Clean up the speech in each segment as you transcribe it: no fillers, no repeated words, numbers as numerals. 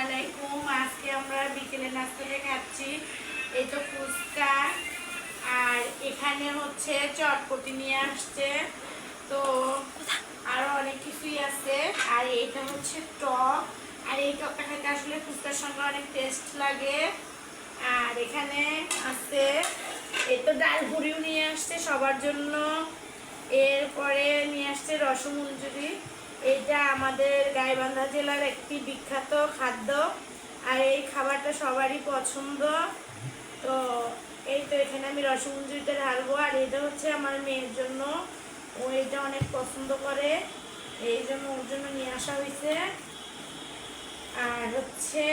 আলাইকুম। আজকে আমরা বিকেলে নাস্তাতে খাচ্ছি এই তো ফুচকা, আর এখানে হচ্ছে চটপটি নিয়ে আসছে, তো আরো অনেক কিছুই আছে। আর এইটা হচ্ছে টক, আর এই টকটা খেতে আসলে ফুচকার সঙ্গে অনেক টেস্ট লাগে। আর এখানে আছে এই তো ডাল পুরিও নিয়ে আসছে সবার জন্য। এরপরে নিয়ে আসছে রসমঞ্জুরি। এটা আমাদের গাইবান্ধা জেলার একটি বিখ্যাত খাদ্য, আর এই খাবারটা সবারই পছন্দ। তো এই তো এখানে আমি রসমঞ্জুরিটা ঢালবো, আর এটা হচ্ছে আমার মেয়ের জন্য, ও এটা অনেক পছন্দ করে, এই জন্য ওর জন্য নিয়ে আসা হয়েছে। আর হচ্ছে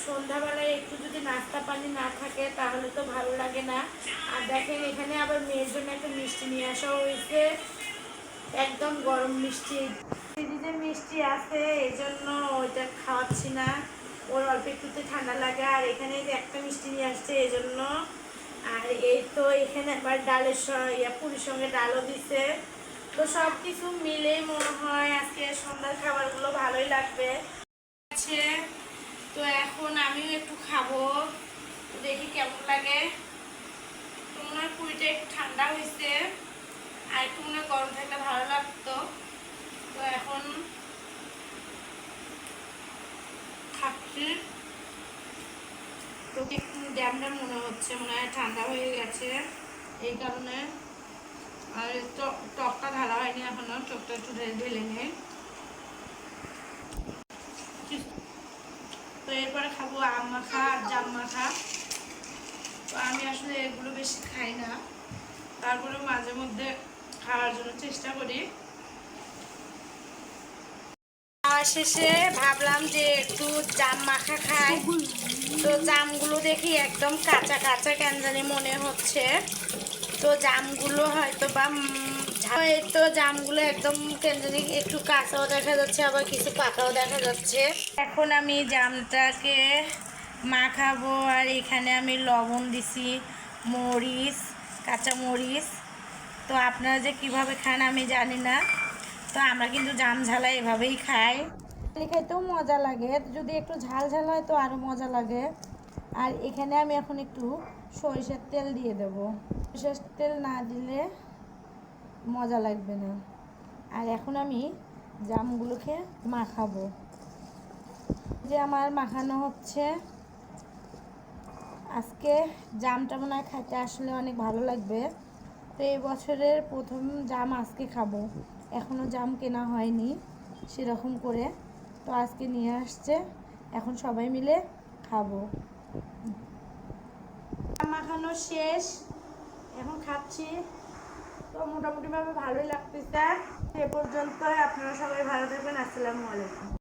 সন্ধ্যাবেলায় একটু যদি নাস্তা পানি না থাকে তাহলে তো ভালো লাগে না। আর দেখেন এখানে আবার মেয়ের জন্য একটা মিষ্টি নিয়ে আসা হয়েছে, একদম গরম মিষ্টি। ফ্রিজে মিষ্টি আছে এই জন্য ওইটা খাওয়াচ্ছি না, ওর অল্প একটুতে ঠান্ডা লাগে। আর এখানে যে একটা মিষ্টি নিয়ে আসছে এই জন্য। আর এই তো এখানে আবার ডালের পুরীর সঙ্গে ডালও দিছে। তো সব কিছু মিলেই মনে হয় আজকে সন্ধ্যার খাবারগুলো ভালোই লাগবে। আছে তো এখন আমিও একটু খাবো, দেখি কেমন লাগে। তো মনে হয় পুরীটা একটু ঠান্ডা হয়েছে, আর একটু মনে হয় গরম থাকলে ভালো লাগতো। তো এখন খাচ্ছি, তো একটু ড্যাম ড্যাম মনে হচ্ছে, মনে হয় ঠান্ডা হয়ে গেছে এই কারণে। আর টকটা ঢালা হয়নি এখনো, টকটা একটু ঢেলে নেই। তো এরপরে খাবো আম মাখা আর জাম মাখা। তো আমি আসলে এগুলো বেশি খাই না, তারপরেও মাঝে মধ্যে খাওয়ার জন্য চেষ্টা করি। খাওয়া শেষে ভাবলাম যে একটু জাম মাখা খাই। তো জামগুলো দেখি একদম কাঁচা কাঁচা কেন জানি মনে হচ্ছে। তো জামগুলো হয়তো বা তো জামগুলো একদম কেন জানি একটু কাঁচাও দেখা যাচ্ছে, আবার কিছু পাকাও দেখা যাচ্ছে। এখন আমি জামটাকে মাখাবো, আর এখানে আমি লবণ দিছি, মরিচ, কাঁচা মরিচ। তো আপনারা যে কিভাবে খান আমি জানি না, তো আমরা কিন্তু জাম ঝালা এভাবেই খাই। খাইতেও মজা লাগে, যদি একটু ঝাল ঝাল হয় তো আরও মজা লাগে। আর এখানে আমি এখন একটু সরিষার তেল দিয়ে দেব, সরিষার তেল না দিলে মজা লাগবে না। আর এখন আমি জামগুলোকে মাখাবো, যে আমার মাখানো হচ্ছে। আজকে জামটা মনে হয় খাইতে আসলে অনেক ভালো লাগবে। তো এই বছরের প্রথম জাম আজকে খাবো, এখনও জাম কেনা হয়নি সেরকম করে, তো আজকে নিয়ে আসছে, এখন সবাই মিলে খাবো। জাম মাখানো শেষ, এখন খাচ্ছি। তো মোটামুটিভাবে ভালোই লাগতেছে। এ পর্যন্ত, আপনারা সবাই ভালো থাকবেন। আসসালামু আলাইকুম।